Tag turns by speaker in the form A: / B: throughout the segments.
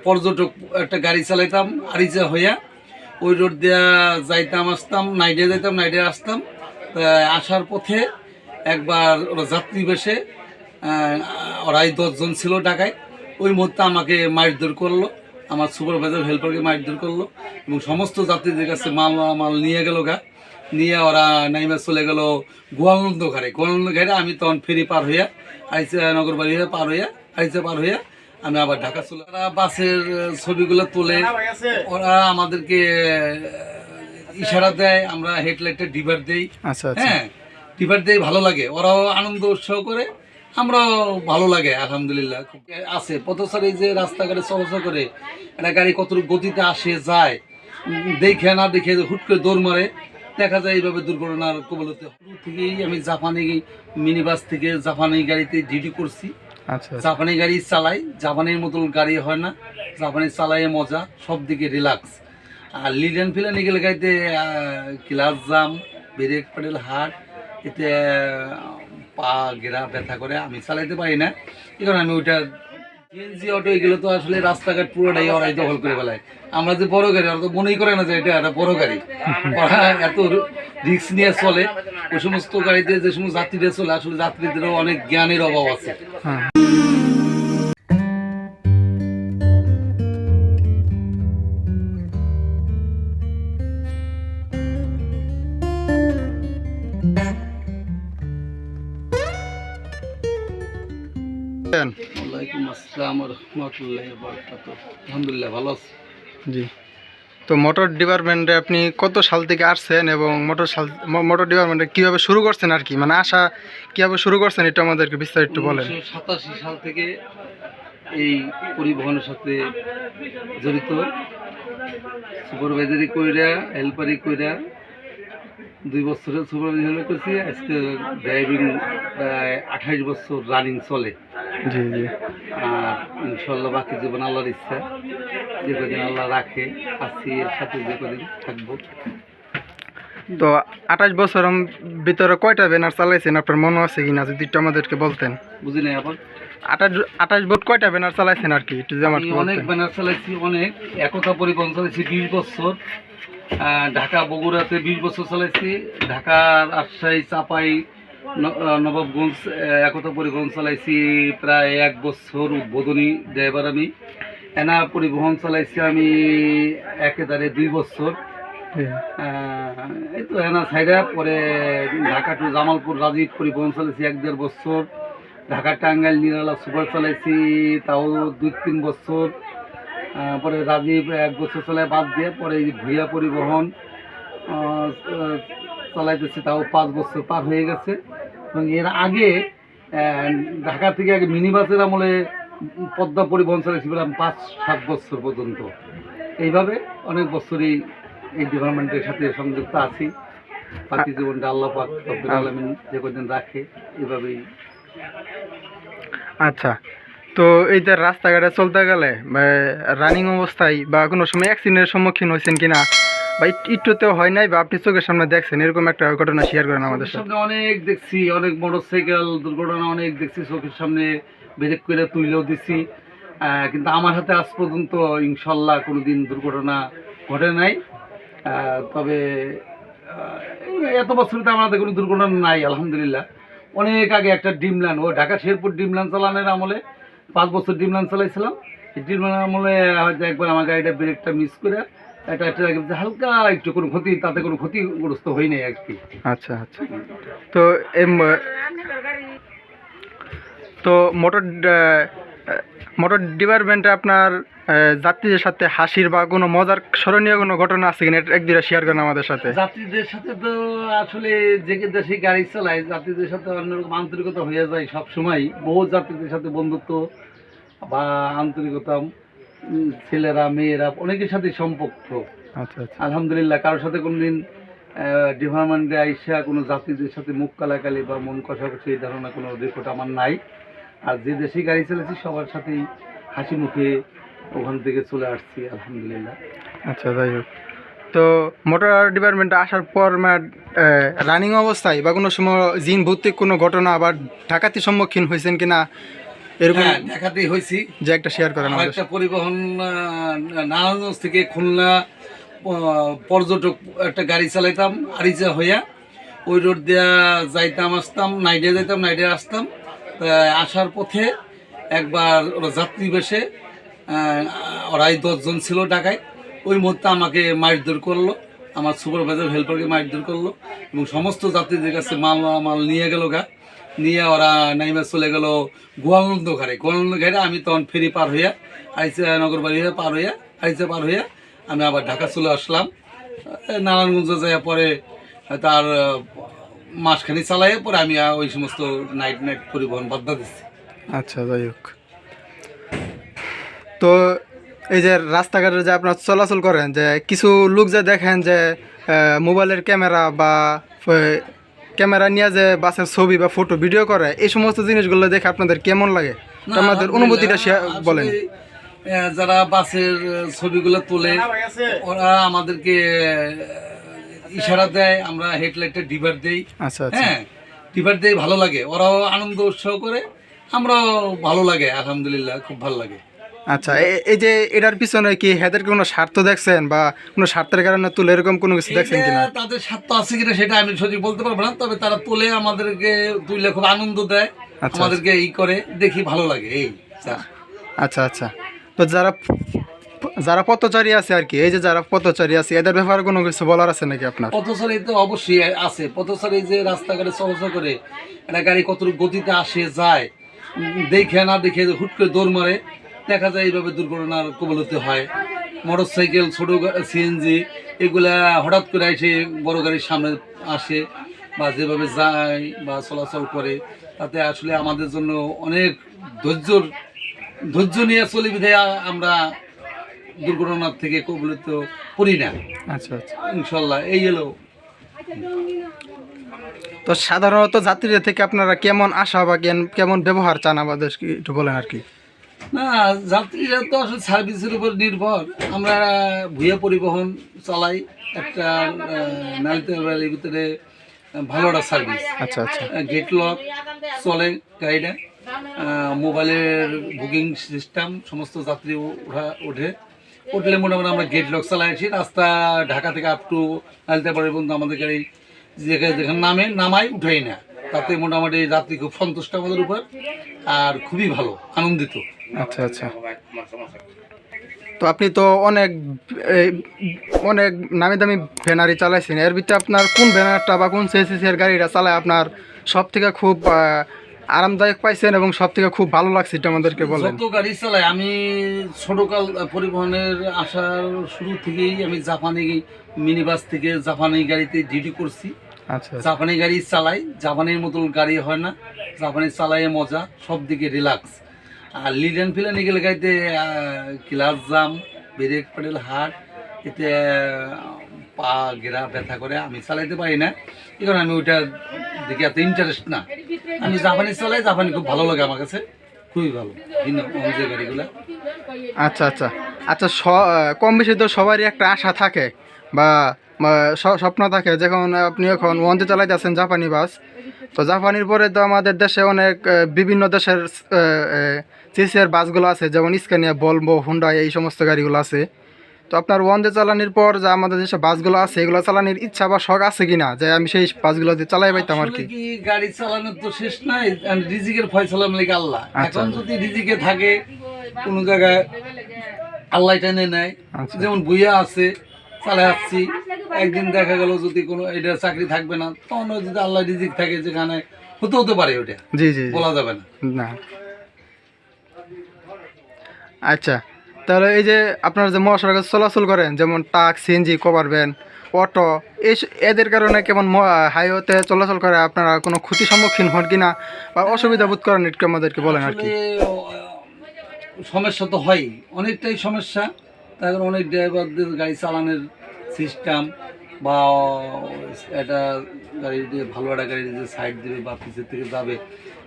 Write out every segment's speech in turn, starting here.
A: পর্যটক একটা গাড়ি চালাইতাম আরিচা হইয়া, ওই রোড দিয়া যাইতাম আসতাম, নাইডে যাইতাম নাইডে আসতাম। আসার পথে একবার ওরা যাত্রী বেশে ওরাই 10 জন ছিল ঢাকায়, ওই মুহূর্তে আমাকে মারধর করলো, আমার সুপারভাইজার হেল্পারকে মারধর করলো এবং সমস্ত যাত্রীদের কাছে মাল নিয়ে গেল নিয়ে ওরা নাইমা চলে গেল গোয়ালন্দ ঘাটে। আমি তখন ফেরি পার হইয়া আইসা নগরবাড়ি হয়ে পার হইয়া আইসা পার হইয়া আমি আবার ঢাকা চলে। ওরা বাসের ছবিগুলো তোলে, ওরা আমাদেরকে ইশারা দেয়, আমরা হেডলাইটে ডিভার দেই। হ্যাঁ, ডিভার দেই, ভালো লাগে, ওরাও আনন্দ উৎসাহ করে, আমরাও ভালো লাগে আলহামদুলিল্লাহ। আছে পথচারী যে রাস্তাঘাটে চলাচল করে, একটা গাড়ি কতটুকু গতিতে আসে যায় দেখে না দেখে হুট করে দৌড় মারে, দেখা যায় এইভাবে দুর্ঘটনার কবলতে। থেকেই আমি জাপানি মিনি বাস থেকে জাপানি গাড়িতে ডিউটি করছি। জাপানি গাড়ি চালাই, জাপানির মতন গাড়ি হয় না, জাপানি চালাই মজা, সব দিকে রিল্যাক্স। আর লিডেন ফিলেন এগুলো গাড়িতে ক্লাস জাম, ব্রেক প্যাডেল হাট, এতে পা গেরা ব্যথা করে, আমি চালাইতে পারি না। এখন আমি ওইটা সিএনজি অটো এগুলো তো আসলে রাস্তাঘাট পুরোটাই ওরাই দখল করে ফেলায়। আমরা যে বড় গাড়ি, ওরা তো মনেই করে না যে এটা একটা বড় গাড়ি, ওরা এত রিস্ক নিয়ে চলে। ওই সমস্ত গাড়িতে যে সমস্ত যাত্রীরা চলে, আসলে যাত্রীদেরও অনেক জ্ঞানের অভাব আছে। ওয়ালাইকুম আসসালাম ওয়া রাহমাতুল্লাহি ওয়া বারাকাতুহু। আলহামদুলিল্লাহ ভালো আছি।
B: জি, তো মোটর ডিপার্টমেন্টে আপনি কত সাল থেকে আসছেন এবং মোটর ডিপার্টমেন্টে কীভাবে শুরু করছেন আর কি, মানে আসা কীভাবে শুরু করছেন এটা আমাদেরকে বিস্তারিত বলেন।
A: 1987 সাল থেকে এই পরিবহনের সাথে জড়িত, সুপারভাইজারি কইরা হেল্পারি কইরা 2 বছরের সুপারভাইজার করছি। আজকে ড্রাইভিং প্রায় 28 বছর রানিং চলে।
B: জি জি।
A: আর ইনশাল্লাহ বাকি জীবন আল্লাহর ইচ্ছা, যে কদিন আল্লাহ রাখে আছি এর সাথে যে কদিন থাকবো।
B: তো 28 বছর ভিতরে কয়টা ব্যানার চালাইছেন আপনার মনে আছে কিনা, যদি একটু আমাদেরকে বলতেন।
A: বুঝি নাই আবার
B: 28 বোট কয়টা ব্যানার চালাইছেন আর কি, একটু
A: আমি অনেক ব্যানার চালাইছি, অনেক। একতা পরিবহন চালাইছি 20 বছর, ঢাকা বগুড়াতে 20 বছর চালাইছি, ঢাকার রাজশাহী চাপাই নবাবগঞ্জ একতা পরিবহন চালাইছি প্রায় 1 বছর উদ্বোধনী ড্রাইভার আমি। এনা পরিবহন চালাইছি আমি একেবারে 2 বছর। এই তো এনা সাইডা পরে ঢাকা টু জামালপুর রাজীব পরিবহন চালাইছি 1-1.5 বছর। ঢাকা টাঙ্গাইল নিরালা সুপার চালাইছি তাও 2-3 বছর। পরে রাজীব 1 বছর চালাই বাদ দিয়ে পরে ভুইয়া পরিবহন চালাইতেছি, তাও 5 বছর পার হয়ে গেছে। এবং এর আগে ঢাকা থেকে আগে মিনি বাসের আমলে পদ্মা পরিবহন চালাইছিলাম 5-7 বছর পর্যন্ত। এইভাবে অনেক বছরই এই ডিপার্টমেন্টের সাথে সংযুক্ত আছি। বাকি জীবনটা আল্লাহ পাক রব্বুল আলামিন যে কদিন রাখে এইভাবেই।
B: আচ্ছা, তো এই যে রাস্তাঘাটে চলতে গেলে রানিং অবস্থায় বা কোনো সময় অ্যাক্সিডেন্টের সম্মুখীন হয়েছেন কিনা, বা একটুতেও হয় নাই বা আপনি চোখের সামনে দেখছেন, এরকম একটা ঘটনা শেয়ার করেন আমাদের সাথে।
A: অনেক দেখছি, অনেক মোটরসাইকেল দুর্ঘটনা অনেক দেখছি, চোখের সামনে ব্রেক করে তুলেও দিছি, কিন্তু আমার হাতে আজ পর্যন্ত ইনশাল্লাহ কোনোদিন দুর্ঘটনা ঘটে নাই। তবে এত বছরতে আমাদের কোনো দুর্ঘটনা নাই আলহামদুলিল্লাহ। অনেক আগে একটা ড্রিমল্যান্ড, ও ঢাকা শেরপুর ড্রিমল্যান্ড চালানোর আমলে 5 বছর ড্রিমল্যান্ড চালাইছিলাম। এই ড্রিমল্যান্ড আমলে হয়তো একবার আমার গাড়িটা ব্রেকটা মিস করে একটা হালকা একটু কোনো ক্ষতি, তাতে কোনো ক্ষতিগ্রস্ত হই নাই আর কি।
B: আচ্ছা আচ্ছা। তো তো মোটর ডিপার্টমেন্টে আপনার যাত্রীদের সাথে হাসির বা কোনো মজার স্মরণীয় কোনো ঘটনা আছে কিনা, এক দুইটা শেয়ার করেন আমাদের সাথে।
A: যাত্রীদের সাথে তো আসলে যে দেশে গাড়ি চালায়, যাত্রীদের সাথে অন্যরকম আন্তরিকতা হয়ে যায় সব সময়। বহু যাত্রীদের সাথে বন্ধুত্ব বা আন্তরিকতা, ছেলেরা মেয়েরা অনেকের সাথে সম্পর্ক।
B: আচ্ছা আচ্ছা,
A: আলহামদুলিল্লাহ। কারোর সাথে কোনোদিন ডিপার্টমেন্টে আইসা কোনো যাত্রীদের সাথে মুখ কালাকালি বা মন কষাকষি এই ধরনের কোনো রেকর্ড আমার নাই। আর যে দেশে গাড়ি চালাচ্ছি সবার সাথেই হাসি মুখে ওখান থেকে চলে আসছি আলহামদুলিল্লাহ।
B: আচ্ছা, যাই হোক। তো মোটর ডিপার্টমেন্টে আসার পর রানিং অবস্থায় বা কোনো সময় জিন ভৌতিক কোনো ঘটনা বা ডাকাতির সম্মুখীন হয়েছেন কিনা, এরকম
A: হ্যাঁ ঢাকাতেই হয়েছি।
B: যে একটা শেয়ার করেন
A: আমার
B: আমাদের
A: একটা পরিবহন নারায়ণগঞ্জ থেকে খুলনা পর্যটক একটা গাড়ি চালাইতাম আরিচা হইয়া, ওই রোড দিয়া যাইতাম আসতাম, নাইডে যাইতাম নাইডে আসতাম। তা আসার পথে একবার ওরা যাত্রী বেশে ওরাই 10 জন ছিল ঢাকায়, ওই মুহূর্তে আমাকে মারধর করলো, আমার সুপারভাইজার হেল্পারকে মারধর করলো এবং সমস্ত যাত্রীদের কাছে মাল মাল নিয়ে গেল গা। নিয়ে ওরা নাইমা চলে গেল গোয়ালন্দ ঘাটে। গোয়ালন্দ ঘাটে আমি তখন ফেরি পার হইয়া আইসা নগরবাড়ি হয়ে পার হইয়া আইসা পার হইয়া আমি আবার ঢাকা চলে আসলাম। নারায়ণগঞ্জ যাওয়ার পরে তার মাসখানি চালাইয়া পরে আমি ওই সমস্ত নাইট পরিবহন বাদ দিচ্ছি।
B: আচ্ছা, যাই হোক। তো এই যে রাস্তাঘাটে যে আপনার চলাচল করেন, যে কিছু লোক যে দেখেন যে মোবাইলের ক্যামেরা বা ক্যামেরা নিয়ে যে বাসের ছবি বা ফটো ভিডিও করে, এই সমস্ত জিনিসগুলো দেখে আপনাদের কেমন লাগে?
A: না,
B: আপনাদের অনুভূতিটা বলেন।
A: আসলে, যারা বাসের ছবিগুলো তোলে ওরা আমাদেরকে ইশারা দেয়, আমরা হেডলাইটে ডিভার দেই।
B: আচ্ছা আচ্ছা
A: হ্যাঁ ডিভার দেই, ভালো লাগে, ওরাও আনন্দ উৎসাহ করে, আমরাও ভালো লাগে, আলহামদুলিল্লাহ খুব ভালো লাগে।
B: আচ্ছা, এই যে এটার পিছনে কি হেদের কোনো স্বার্থ দেখছেন বা কোনো স্বার্থের কারণে তুলে এরকম কোনো কিছু দেখছেন কিনা?
A: এটা তাদের স্বার্থ আছে কিনা সেটা আমি সঠিক বলতে পারবো না, তবে তারা তোলে, আমাদেরকে তুলে খুব আনন্দ দেয়,
B: আচ্ছা,
A: আমাদেরকে ই করে, দেখি ভালো লাগে এই যা।
B: আচ্ছা আচ্ছা। তো যারা যারা পথচারী আছে আর কি, এই যে যারা পথচারী আছে এদের ব্যাপারে কোনো কিছু বলার আছে নাকি আপনার?
A: পথচারী তো অবশ্যই আছে, পথচারী যে রাস্তাঘাটে চলাচল করে, একটা গাড়ি কতটুকু গতিতে আসে যায়, দেখে না দেখে হুট করে দৌড় মারে, দেখা যায় এইভাবে দুর্ঘটনার কবলিত হয়। মোটর সাইকেল, ছোট সিএনজি এগুলা হঠাৎ করে এসে বড় গাড়ির সামনে আসে বা যেভাবে যায় বা চলাচল করে, তাতে আসলে আমাদের জন্য অনেক ধৈর্য নিয়ে চলি বিধায় আমরা দুর্ঘটনার থেকে কবলিত করি না।
B: আচ্ছা আচ্ছা।
A: ইনশাল্লাহ এই এলো।
B: তো সাধারণত যাত্রীদের থেকে আপনারা কেমন আশা বা কেমন ব্যবহার চান আমাদের একটু বলেন আর কি।
A: না, যাত্রীরা তো আসলে সার্ভিসের উপর নির্ভর। আমরা ভুয়া পরিবহন চালাই, একটা নালিতার ভিতরে ভালো একটা সার্ভিস।
B: আচ্ছা আচ্ছা
A: গেট লক চলে গাড়িটা, মোবাইলের বুকিং সিস্টেম, সমস্ত যাত্রী উঠলে মোটামুটি আমরা গেট লক চালাই আছি। রাস্তা ঢাকা থেকে আপ টু নালিতাবাড়ি পর্যন্ত আমাদের গাড়ি যেখানে নামাই উঠাই না, তাতে মোটামুটি যাত্রী খুব সন্তুষ্ট আমাদের উপর, আর খুবই ভালো আনন্দিত।
B: আচ্ছা আচ্ছা। তো আপনি তো অনেক অনেক নামি দামি ভ্যানারি চালাইছেন, এর ভিতরে আপনার কোন ভ্যানারটা বা কোন সিএসসি এর গাড়িটা চালায় আপনার সব থেকে খুব আরামদায়ক পাইছেন এবং সব থেকে খুব ভালো লাগছে, এটা আমাদেরকে বলেন।
A: যত গাড়ি চালাই আমি ছোটকাল পরিবহনের আসার শুরু থেকেই আমি জাপানি মিনি বাস থেকে জাপানি গাড়িতে ডিউটি করছি।
B: আচ্ছা
A: জাপানি গাড়ি চালাই, জাপানির মতো গাড়ি হয় না, জাপানি চালাই মজা, সব দিকে রিল্যাক্স। আর লিডেন ফিলেন এগুলো গাড়িতে ক্লাস জাম, ব্রেক প্যাডেল হার্ড, এতে পা গেরা ব্যথা করে, আমি চালাইতে পারি না, এই কারণে আমি ওইটার দিকে এত ইন্টারেস্ট না। আমি জাপানি চালাই, জাপানি খুব ভালো লাগে আমার কাছে, খুবই ভালো ভিন্ন যে গাড়িগুলো।
B: আচ্ছা আচ্ছা আচ্ছা। কম বেশি তো সবারই একটা আশা থাকে বা স্বপ্ন থাকে, যখন আপনি এখন ওয়ানতে চালাইতে আছেন জাপানি বাস, তো জাপানির পরে তো আমাদের দেশে অনেক বিভিন্ন দেশের সিসিআর বাসগুলো আছে, যেমন স্ক্যানিয়া, ভলভো, হুন্ডা, এই সমস্ত গাড়িগুলো আছে। তো আপনার ওয়ানতে চালানোর পর যে আমাদের দেশে বাসগুলো আছে, এগুলো চালানোর ইচ্ছা বা শখ আছে কিনা, যে আমি সেই বাসগুলো দিয়ে চালাই পাইতাম আর কি?
A: আসলে কি গাড়ি চালানোর তো শেষ নাই, রিজিকের ফয়সালা মালিক আল্লাহ।
B: আচ্ছা।
A: এখন যদি রিজিকে থাকে কোনো জায়গায় আল্লাহ টেনে নেয়,
B: আচ্ছা।
A: যেমন বুইয়া আছে চালাই আসছি, একদিন দেখা গেল যদি কোনো এটা চাকরি থাকবে না, তখন যদি আল্লাহ রিজিক থাকে যেখানে হতে পারে, ওটা
B: জি জি
A: বলা যাবে না।
B: না। আচ্ছা, তাহলে এই যে আপনারা যে মহাসড়কে চলাচল করেন, যেমন truck, CNG, cover van, auto, এদের কারণে কেমন হাইওয়েতে চলাচল করে আপনারা কোনো ক্ষতির সম্মুখীন হন কিনা বা অসুবিধা বোধ করেন, একটু আমাদেরকে বলেন আর কি।
A: আসলে সমস্যা তো হয়, অনেকটাই সমস্যা। তার কারণ অনেক ড্রাইভারদের গাড়ি চালানোর সিস্টেম বা একটা গাড়ি দিয়ে ভালো একটা গাড়ি দিয়ে সাইড দেবে বা পিছের থেকে যাবে,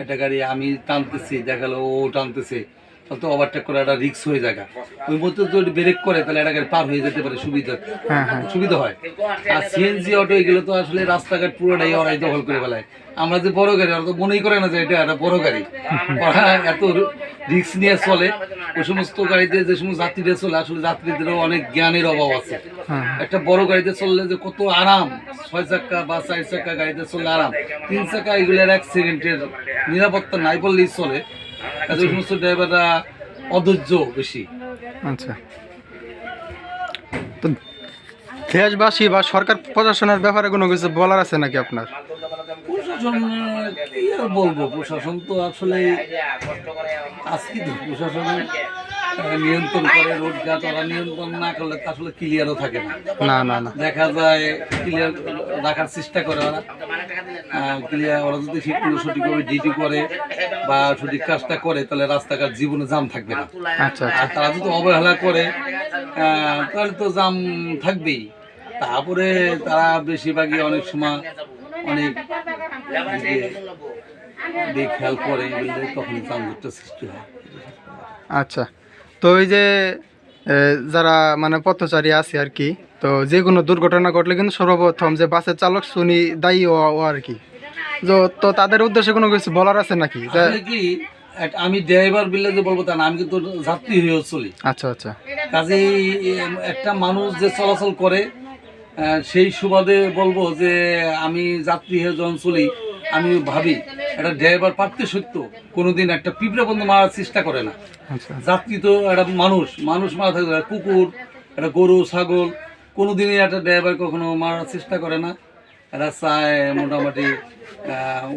A: একটা গাড়ি আমি টানতেছি, দেখালো ও টানতেছে, তো ওভারটেক করে একটা রিক্স হয়ে যায়। ওই মধ্যে যদি ব্রেক করে তাহলে একটা গাড়ি পার হয়ে যেতে পারে, সুবিধা হয়। আর সিএনজি অটো এগুলো তো আসলে রাস্তাঘাট পুরোটাই ওরাই দখল করে ফেলায়। আমরা যে বড় গাড়ি, ওরা তো মনেই করে না যে এটা একটা বড় গাড়ি, ওরা এত রিক্স নিয়ে চলে। ওই সমস্ত গাড়িতে যে সমস্ত যাত্রীরা চলে, আসলে যাত্রীদেরও অনেক জ্ঞানের অভাব আছে। একটা বড় গাড়িতে চললে যে কত আরাম, 6 চাকা বা 4 চাকা গাড়িতে চললে আরাম, 3 চাকা এগুলোর অ্যাক্সিডেন্টের নিরাপত্তা নাই বললেই চলে। ওই সমস্ত ড্রাইভাররা অধৈর্য বেশি।
B: আচ্ছা, তো দেশবাসী বা সরকার প্রশাসনের ব্যাপারে কোনো কিছু বলার আছে নাকি আপনার?
A: প্রশাসন কি আর বলবো, প্রশাসন তো আসলে আজকে তো প্রশাসন নিয়ন্ত্রণ করে রোডঘাট, ওরা নিয়ন্ত্রণ না করলে তো আসলে ক্লিয়ারও থাকে না। দেখা যায় ক্লিয়ার রাখার চেষ্টা করে ওরা, ক্লিয়ার ওরা যদি সঠিকভাবে ডিউটি করে বা সঠিক কাজটা করে তাহলে রাস্তাঘাট জীবনে জাম থাকবে না।
B: আচ্ছা,
A: আর তারা যদি অবহেলা করে তাহলে তো জাম থাকবেই। তারপরে তারা বেশিরভাগই অনেক সময় অনেক খেয়াল করে তখন যানজটটা সৃষ্টি হয়।
B: আচ্ছা, তো এই যে যারা মানে পথচারী আছে আর কি, তো যে কোনো দুর্ঘটনা ঘটলে কিন্তু সর্বপ্রথম যে বাসের চালক শুনি দায়ী ও আর কি, তো তাদের উদ্দেশ্যে কোনো কিছু বলার আছে নাকি?
A: কি আমি ড্রাইভার বিলে যে বলবো তা না, আমি কিন্তু যাত্রী হয়েও চলি।
B: আচ্ছা,
A: কাজেই একটা মানুষ যে চলাচল করে সেই সুবাদে বলবো যে আমি যাত্রী হয়ে যখন চলি, আমি ভাবি একটা ড্রাইভার পারতে সত্য কোনোদিন একটা পিঁপড়া বন্ধু মারার চেষ্টা করে না। যাত্রী তো একটা মানুষ মারা থাকবে, কুকুর, একটা গরু, ছাগল, কোনোদিনই একটা ড্রাইভার কখনো মারার চেষ্টা করে না। এরা চায় মোটামুটি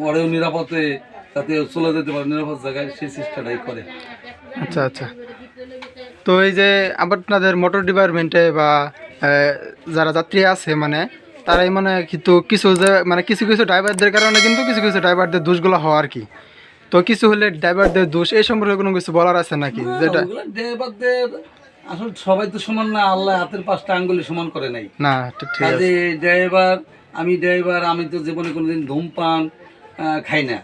A: ওরেও নিরাপদে যাতে চলে যেতে পারে নিরাপদ জায়গায়, সেই চেষ্টাটাই করে।
B: আচ্ছা, তো এই যে আপনাদের মোটর ডিপার্টমেন্টে বা যারা যাত্রী আছে মানে তারাই মানে কিন্তু কিছু যে মানে কিছু ড্রাইভারদের কারণে কিন্তু কিছু ড্রাইভারদের দোষগুলো হয় আর কি, তো কিছু হলে ড্রাইভারদের দোষ এই সম্পর্কে কোনো কিছু বলার আছে নাকি? যেটা
A: ড্রাইভারদের আসলে সবাই তো সমান না, আল্লাহ হাতের 5টা আঙ্গুলি সমান করে নাই
B: না, ঠিক আছে।
A: ড্রাইভার আমি তো জীবনে কোনোদিন ধূমপান খাই না,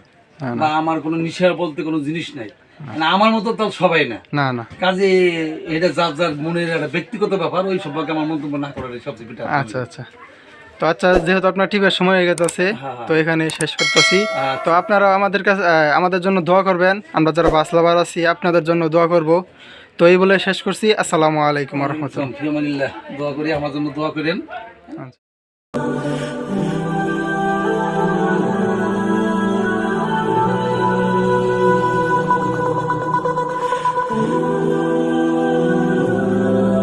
A: বা আমার কোনো নেশা বলতে কোনো জিনিস নাই, মানে আমার মতো তো সবাই না। কাজে এটা যার মনের একটা ব্যক্তিগত ব্যাপার, ওই সম্পর্কে আমার মন্তব্য না করার সবচেয়ে বেটার।
B: আচ্ছা, যেহেতু আপনার টিপের সময় হয়ে গেছে, তো এখানে শেষ করতেছি। তো আপনারা আমাদের কাছে আমাদের জন্য দোয়া করবেন, আমরা যারা বাস লাভার আছি আপনাদের জন্য দোয়া করব। তো এই বলে শেষ করছি। আসসালামু আলাইকুম ওয়া রাহমাতুল্লাহ।
A: দোয়া করি, আমার জন্য দোয়া করেন।